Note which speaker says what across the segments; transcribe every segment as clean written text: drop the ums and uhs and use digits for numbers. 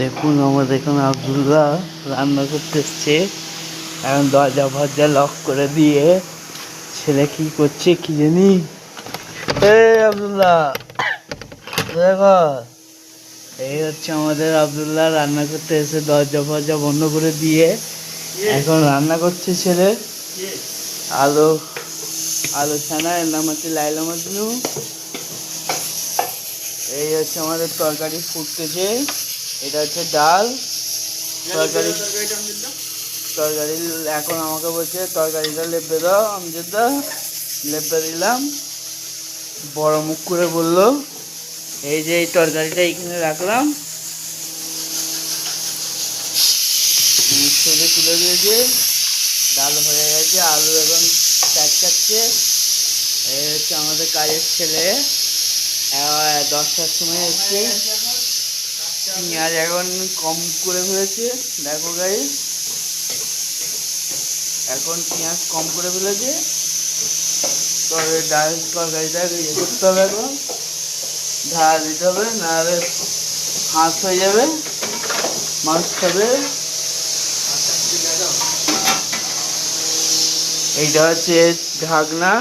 Speaker 1: দেখুন আমাদের এখানে আব্দুল্লাহ রান্না করতে এসছে। এখন দরজা ফরজা লক করে দিয়ে ছেলে কি করছে কি জানি। আব্দুল্লাহ দেখো, এই হচ্ছে আমাদের আব্দুল্লাহ রান্না করতে এসে দরজা ফরজা বন্ধ করে দিয়ে এখন রান্না করছে ছেলে। আলু আলু ছানা, এর নাম হচ্ছে লাইলা মজনু। এই হচ্ছে আমাদের তরকারি ফুটতেছে। এটা হচ্ছে ডাল তরকারি। তরকারি এখন আমাকে বলছে তরকারিটা লেপে দাও। আমি যেটা লেপে দিলাম। বড় মুখ করে বললো, এই যে এই তরকারিটা এইখানে রাখলাম। ছেলে তুলে দিয়েছে, ডাল হয়ে গেছে, আলু এখন চাচ্ছে। এই হচ্ছে আমাদের কাজের ছেলে। 10টার সময় এসছে। পেঁয়াজ এখন কম করে ফেলেছে, দেখো গাইস, এখন পেঁয়াজ কম করে ফেলেছে। তবে ডাল তরকারিটা ইয়ে করতে হবে, এখন ঢাকা দিতে হবে, নাহলে হাঁস হয়ে যাবে, মাছ খাবে। এইটা হচ্ছে ঢাকনা।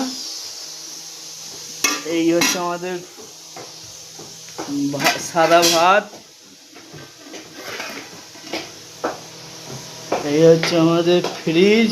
Speaker 1: এই হচ্ছে আমাদের সাদা ভাত। এই হচ্ছে আমাদের ফ্রিজ।